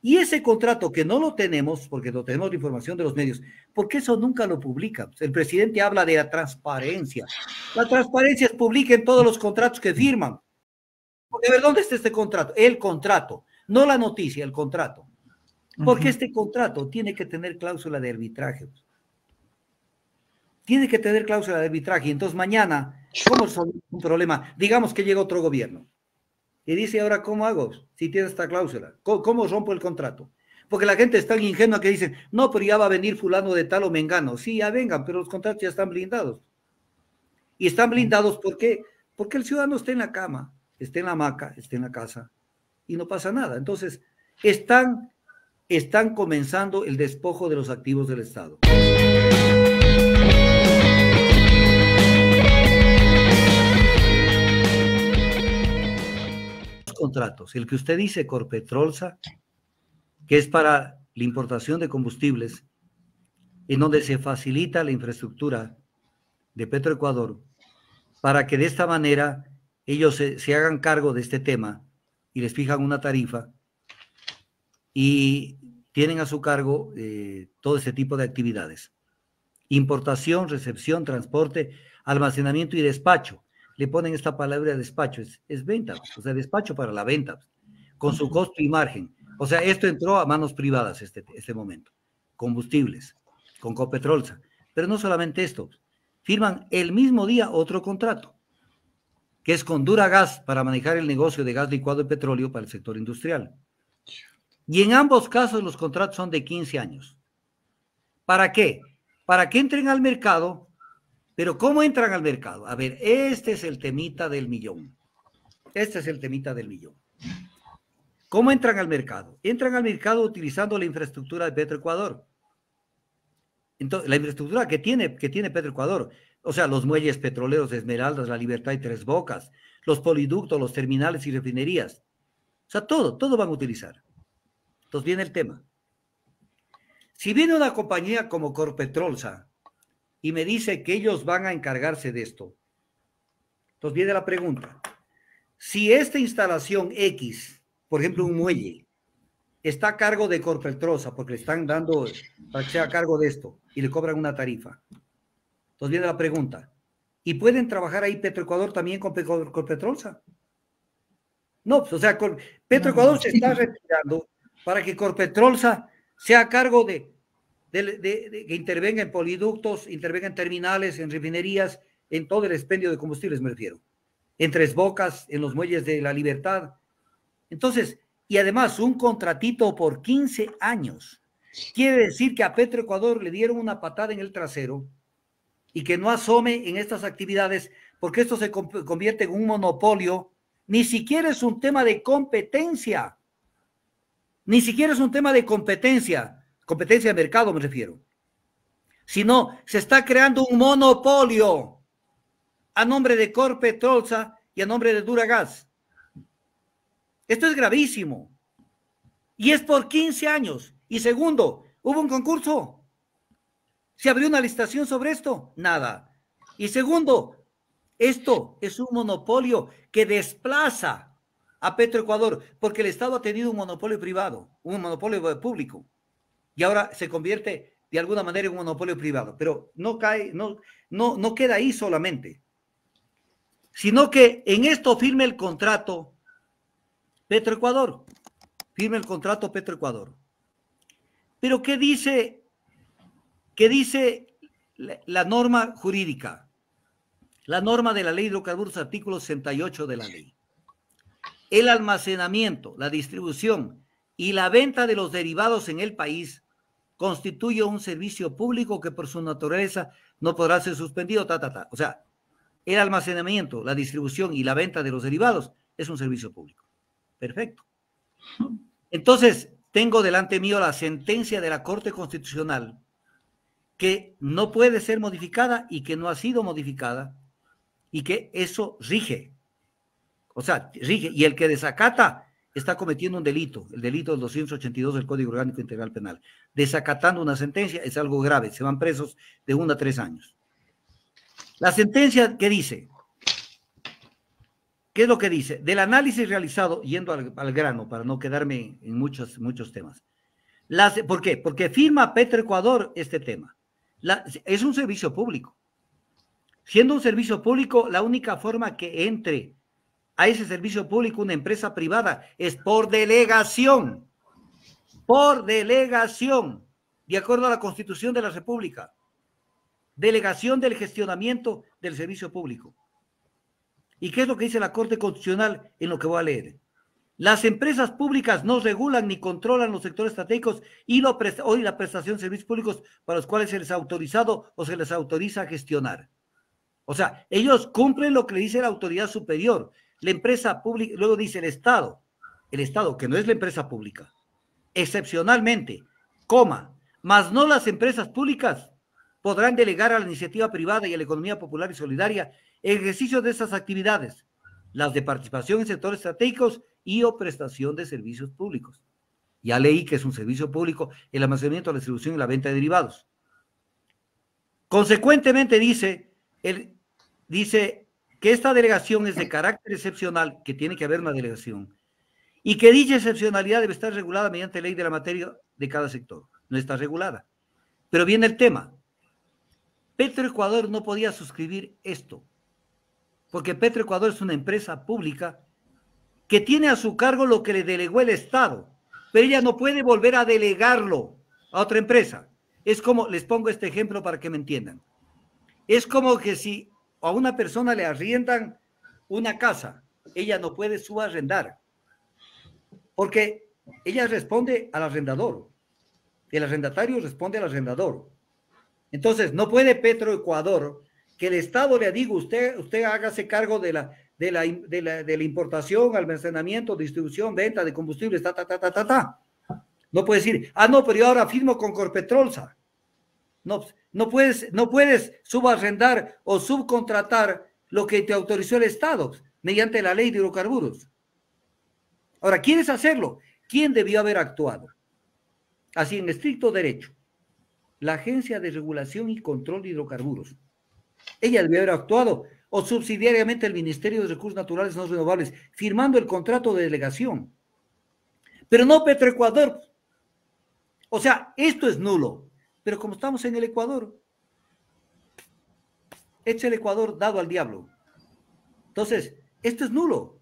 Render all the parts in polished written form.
Y ese contrato que no lo tenemos, porque no tenemos la información de los medios, porque eso nunca lo publica. El presidente habla de la transparencia. La transparencia es publiquen todos los contratos que firman. Porque a ver, ¿dónde está este contrato? El contrato, no la noticia, el contrato. Porque este contrato tiene que tener cláusula de arbitraje. Tiene que tener cláusula de arbitraje. Y entonces mañana, ¿cómo resolvemos un problema? Digamos que llega otro gobierno. Y dice, ahora, ¿cómo hago si tiene esta cláusula? ¿Cómo rompo el contrato? Porque la gente es tan ingenua que dicen, no, pero ya va a venir fulano de tal o mengano. Sí, ya vengan, pero los contratos ya están blindados. Y están blindados, ¿por qué? Porque el ciudadano está en la cama, está en la hamaca, está en la casa y no pasa nada. Entonces, están comenzando el despojo de los activos del Estado. Contratos, el que usted dice, Corpetrolsa, que es para la importación de combustibles, en donde se facilita la infraestructura de Petroecuador, para que de esta manera ellos se hagan cargo de este tema y les fijan una tarifa y tienen a su cargo todo este tipo de actividades. Importación, recepción, transporte, almacenamiento y despacho. Le ponen esta palabra despacho, es venta, o sea, despacho para la venta, con su costo y margen. O sea, esto entró a manos privadas este momento. Combustibles, con Copetrolsa. Pero no solamente esto, firman el mismo día otro contrato, que es con Duragas para manejar el negocio de gas licuado y petróleo para el sector industrial. Y en ambos casos los contratos son de 15 años. ¿Para qué? Para que entren al mercado. Pero ¿cómo entran al mercado? A ver, este es el temita del millón. Este es el temita del millón. ¿Cómo entran al mercado? Entran al mercado utilizando la infraestructura de Petroecuador. Entonces, la infraestructura que tiene Petroecuador, o sea, los muelles petroleros de Esmeraldas, La Libertad y Tres Bocas, los poliductos, los terminales y refinerías. O sea, todo van a utilizar. Entonces viene el tema. Si viene una compañía como Corpetrolsa y me dice que ellos van a encargarse de esto, entonces viene la pregunta. Si esta instalación X, por ejemplo, un muelle, está a cargo de Corpetrolsa, porque le están dando para que sea a cargo de esto, y le cobran una tarifa. Entonces viene la pregunta. ¿Y pueden trabajar ahí Petroecuador también con Corpetrolsa? No, pues, o sea, Petroecuador se está retirando para que Corpetrolsa sea a cargo de que intervenga en poliductos, intervenga en terminales, en refinerías, en todo el expendio de combustibles, me refiero. En Tres Bocas, en los muelles de La Libertad. Entonces, y además un contratito por 15 años. Quiere decir que a Petroecuador le dieron una patada en el trasero y que no asome en estas actividades porque esto se convierte en un monopolio. Ni siquiera es un tema de competencia. Ni siquiera es un tema de competencia. Competencia de mercado me refiero. Sino se está creando un monopolio a nombre de Corpetrolsa y a nombre de Duragas. Esto es gravísimo. Y es por 15 años. Y segundo, ¿hubo un concurso? ¿Se abrió una licitación sobre esto? Nada. Y segundo, esto es un monopolio que desplaza a Petroecuador, porque el Estado ha tenido un monopolio privado, un monopolio público, y ahora se convierte de alguna manera en un monopolio privado, pero no queda ahí solamente, sino que en esto firme el contrato Petroecuador, firme el contrato Petroecuador. Pero ¿qué dice la norma jurídica? La norma de la ley de hidrocarburos, artículo 68 de la ley. El almacenamiento, la distribución y la venta de los derivados en el país constituye un servicio público que por su naturaleza no podrá ser suspendido, O sea, el almacenamiento, la distribución y la venta de los derivados es un servicio público. Perfecto. Entonces, tengo delante mío la sentencia de la Corte Constitucional que no puede ser modificada y que no ha sido modificada y que eso rige. O sea, rige. Y el que desacata está cometiendo un delito, el delito del 282 del Código Orgánico Integral Penal. Desacatando una sentencia es algo grave, se van presos de 1 a 3 años. La sentencia que dice, ¿Qué es lo que dice? Del análisis realizado, yendo al grano, para no quedarme en muchos temas. ¿Por qué? Porque firma Petroecuador este tema. Es un servicio público. Siendo un servicio público, la única forma que entre a ese servicio público una empresa privada es por delegación. Por delegación, de acuerdo a la Constitución de la República. Delegación del gestionamiento del servicio público. ¿Y qué es lo que dice la Corte Constitucional en lo que voy a leer? Las empresas públicas no regulan ni controlan los sectores estratégicos y la prestación de servicios públicos para los cuales se les ha autorizado o se les autoriza a gestionar. O sea, ellos cumplen lo que le dice la autoridad superior. La empresa pública, luego dice el Estado, que no es la empresa pública, excepcionalmente, mas no las empresas públicas podrán delegar a la iniciativa privada y a la economía popular y solidaria el ejercicio de esas actividades, las de participación en sectores estratégicos y o prestación de servicios públicos. Ya leí que es un servicio público el almacenamiento, la distribución y la venta de derivados. Consecuentemente dice que esta delegación es de carácter excepcional, que tiene que haber una delegación, y que dicha excepcionalidad debe estar regulada mediante ley de la materia de cada sector. No está regulada. Pero viene el tema. Petroecuador no podía suscribir esto, porque Petroecuador es una empresa pública que tiene a su cargo lo que le delegó el Estado, pero ella no puede volver a delegarlo a otra empresa. Es como, les pongo este ejemplo para que me entiendan. Es como que si a una persona le arriendan una casa, ella no puede subarrendar, porque ella responde al arrendador, el arrendatario responde al arrendador. Entonces, no puede Petroecuador que el Estado le diga, usted hágase cargo de la importación, almacenamiento, distribución, venta de combustibles, No puede decir, no, pero yo ahora firmo con Corpetrolsa. No puedes subarrendar o subcontratar lo que te autorizó el Estado mediante la ley de hidrocarburos. Ahora, ¿quieres hacerlo? ¿Quién debió haber actuado? Así, en estricto derecho, la Agencia de Regulación y Control de Hidrocarburos. Ella debió haber actuado, o subsidiariamente el Ministerio de Recursos Naturales No Renovables, firmando el contrato de delegación. Pero no Petroecuador. O sea, esto es nulo. Pero como estamos en el Ecuador, es el Ecuador dado al diablo. Entonces, esto es nulo.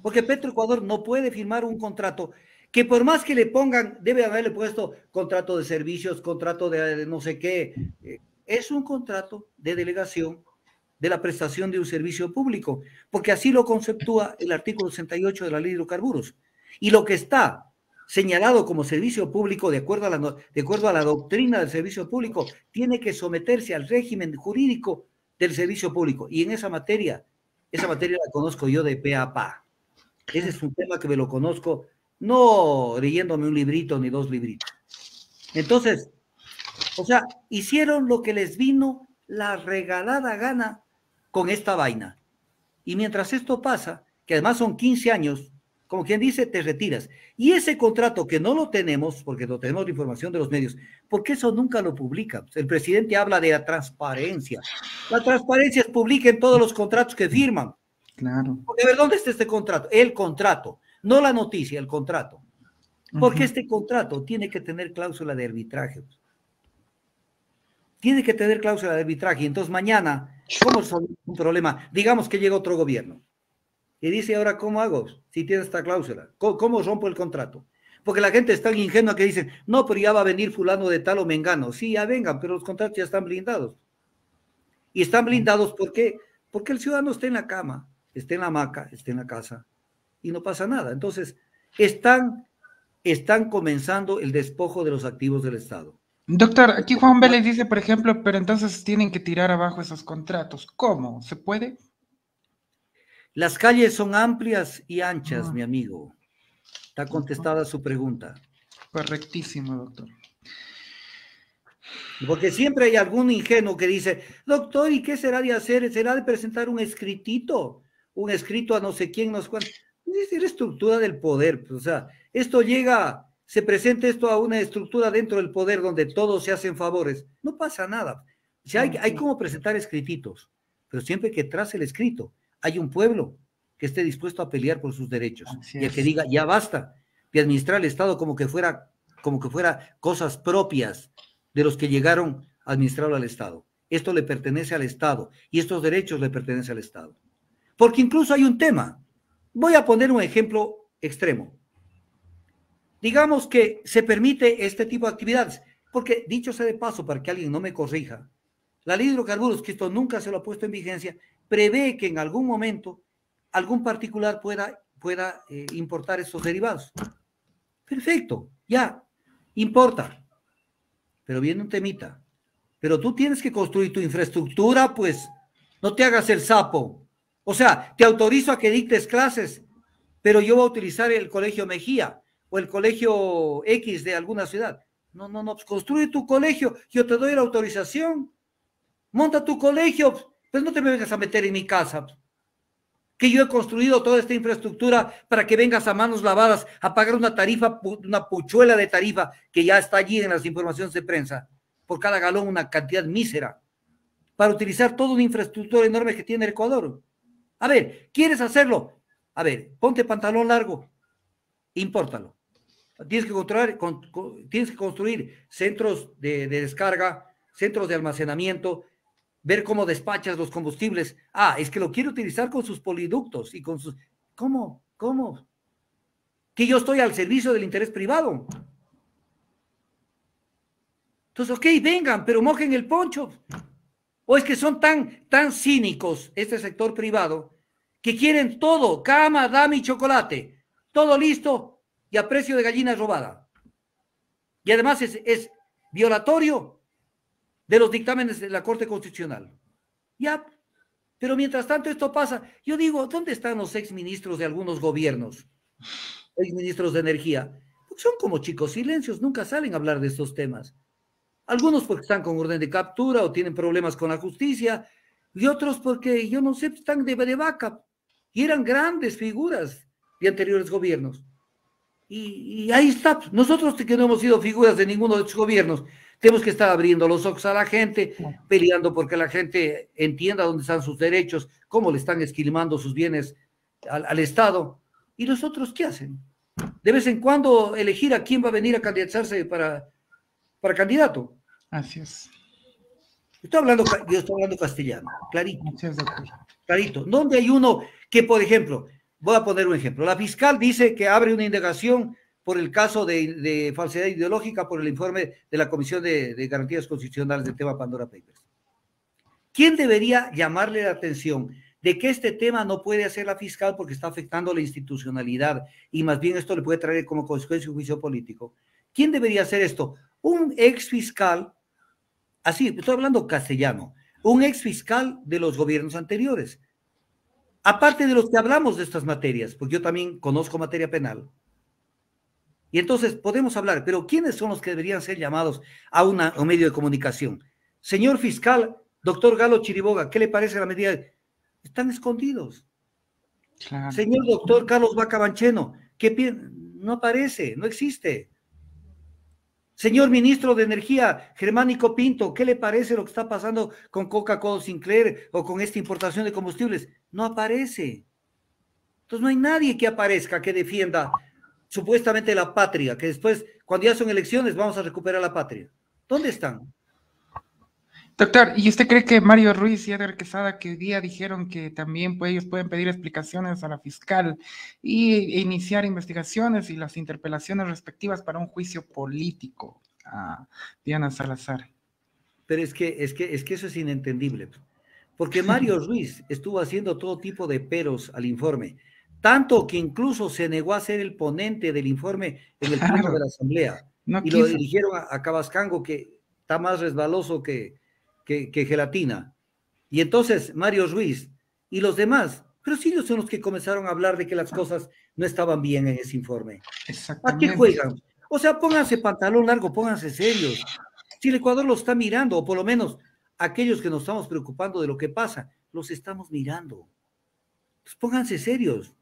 Porque Petroecuador no puede firmar un contrato que por más que le pongan, debe haberle puesto contrato de servicios, contrato de no sé qué, es un contrato de delegación de la prestación de un servicio público, porque así lo conceptúa el artículo 68 de la ley de hidrocarburos. Y lo que está señalado como servicio público, de acuerdo a la doctrina del servicio público, tiene que someterse al régimen jurídico del servicio público. Y en esa materia la conozco yo de pe a pa. Ese es un tema que me lo conozco, no leyéndome un librito ni dos libritos. Entonces, o sea, hicieron lo que les vino la regalada gana con esta vaina. Y mientras esto pasa, que además son 15 años, como quien dice, te retiras. Y ese contrato que no lo tenemos, porque no tenemos la información de los medios, porque eso nunca lo publica. El presidente habla de la transparencia. La transparencia es publiquen todos los contratos que firman. Claro. Porque a ver, ¿dónde está este contrato? El contrato, no la noticia, el contrato. Porque este contrato tiene que tener cláusula de arbitraje. Tiene que tener cláusula de arbitraje. Entonces mañana, ¿cómo resolver un problema? Digamos que llega otro gobierno y dice, ahora, ¿cómo hago si tiene esta cláusula? ¿Cómo rompo el contrato? Porque la gente es tan ingenua que dicen, no, pero ya va a venir fulano de tal o mengano. Sí, ya vengan, pero los contratos ya están blindados. Y están blindados, ¿por qué? Porque el ciudadano está en la cama, está en la hamaca, está en la casa y no pasa nada. Entonces, están comenzando el despojo de los activos del Estado. Doctor, aquí Juan Vélez dice, por ejemplo, pero entonces tienen que tirar abajo esos contratos. ¿Cómo? ¿Se puede? Las calles son amplias y anchas, mi amigo. Está contestada su pregunta. Correctísimo, doctor. Porque siempre hay algún ingenuo que dice, doctor, ¿y qué será de hacer? ¿Será de presentar un escritito? Un escrito a no sé quién, no sé cuánto. Es la estructura del poder. O sea, esto llega, se presenta esto a una estructura dentro del poder donde todos se hacen favores. No pasa nada. O sea, hay como presentar escrititos, pero siempre que tras el escrito hay un pueblo que esté dispuesto a pelear por sus derechos Así y a que es. diga, ya basta de administrar el Estado como que fuera cosas propias de los que llegaron a administrarlo al Estado. Esto le pertenece al Estado y estos derechos le pertenecen al Estado. Porque incluso hay un tema. Voy a poner un ejemplo extremo. Digamos que se permite este tipo de actividades, porque dicho sea de paso, para que alguien no me corrija, la ley de hidrocarburos, que esto nunca se lo ha puesto en vigencia, prevé que en algún momento algún particular pueda importar estos derivados. Perfecto, ya, importa, pero viene un temita. Pero tú tienes que construir tu infraestructura, pues, no te hagas el sapo. O sea, te autorizo a que dictes clases, pero yo voy a utilizar el colegio Mejía o el colegio X de alguna ciudad. No, no, no, pues construye tu colegio, yo te doy la autorización. Monta tu colegio, pues no te me vengas a meter en mi casa. Que yo he construido toda esta infraestructura para que vengas a manos lavadas a pagar una tarifa, una puchuela de tarifa que ya está allí en las informaciones de prensa, por cada galón una cantidad mísera, para utilizar toda una infraestructura enorme que tiene el Ecuador. A ver, ¿quieres hacerlo? A ver, ponte pantalón largo, impórtalo. Tienes que construir centros de descarga, centros de almacenamiento, ver cómo despachas los combustibles. Ah, es que lo quiere utilizar con sus poliductos y con sus... ¿Cómo? ¿Cómo? Que yo estoy al servicio del interés privado. Entonces, ok, vengan, pero mojen el poncho. O es que son tan cínicos este sector privado que quieren todo, cama, dame y chocolate, todo listo y a precio de gallina robada. Y además es violatorio de los dictámenes de la Corte Constitucional. Ya, pero mientras tanto esto pasa, yo digo, ¿dónde están los exministros de algunos gobiernos? Exministros de energía. Porque son como chicos silencios, nunca salen a hablar de estos temas. Algunos porque están con orden de captura o tienen problemas con la justicia, y otros porque, yo no sé, están de vaca. Y eran grandes figuras de anteriores gobiernos. Y ahí está. Nosotros que no hemos sido figuras de ninguno de estos gobiernos, tenemos que estar abriendo los ojos a la gente, peleando porque la gente entienda dónde están sus derechos, cómo le están esquilmando sus bienes al Estado. ¿Y los otros qué hacen? De vez en cuando elegir a quién va a venir a candidatarse para candidato. Así es. Yo estoy hablando castellano, clarito. Así es, doctor. Clarito. ¿Dónde hay uno que, por ejemplo, voy a poner un ejemplo, la fiscal dice que abre una indagación por el caso de falsedad ideológica por el informe de la Comisión de Garantías Constitucionales del tema Pandora Papers? ¿Quién debería llamarle la atención de que este tema no puede hacer la fiscal porque está afectando la institucionalidad y más bien esto le puede traer como consecuencia un juicio político? ¿Quién debería hacer esto? Un ex fiscal, así, estoy hablando castellano, un ex fiscal de los gobiernos anteriores. Aparte de los que hablamos de estas materias, porque yo también conozco materia penal. Y entonces podemos hablar, pero ¿quiénes son los que deberían ser llamados a un medio de comunicación? Señor fiscal, doctor Galo Chiriboga, ¿qué le parece la medida? Están escondidos. Claro. Señor doctor Carlos Vaca Bancheno, no aparece, no existe. Señor ministro de Energía, Germánico Pinto, ¿qué le parece lo que está pasando con Coca-Cola Sinclair o con esta importación de combustibles? No aparece. Entonces no hay nadie que aparezca, que defienda supuestamente la patria, que después, cuando ya son elecciones, vamos a recuperar la patria. ¿Dónde están? Doctor, ¿y usted cree que Mario Ruiz y Eder Quesada, que hoy día dijeron que también ellos pueden pedir explicaciones a la fiscal e iniciar investigaciones y las interpelaciones respectivas para un juicio político a Diana Salazar? Pero es que eso es inentendible, porque Mario Ruiz estuvo haciendo todo tipo de peros al informe, tanto que incluso se negó a ser el ponente del informe en el pleno de la Asamblea, No y quiso. lo dirigieron a Cabascango, que está más resbaloso que gelatina. Y entonces Mario Ruiz y los demás, pero sí ellos son los que comenzaron a hablar de que las cosas no estaban bien en ese informe. ¿A qué juegan? O sea, pónganse pantalón largo, pónganse serios. Si el Ecuador los está mirando, o por lo menos aquellos que nos estamos preocupando de lo que pasa, los estamos mirando. Pues pónganse serios.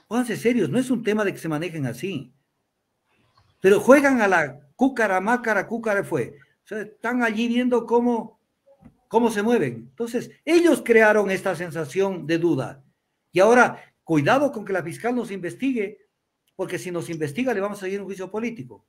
Pónganse serios, no es un tema de que se manejen así. Pero juegan a la cúcara, mácara, cúcara fue. O sea, están allí viendo cómo se mueven. Entonces, ellos crearon esta sensación de duda. Y ahora, cuidado con que la fiscal nos investigue, porque si nos investiga le vamos a seguir un juicio político.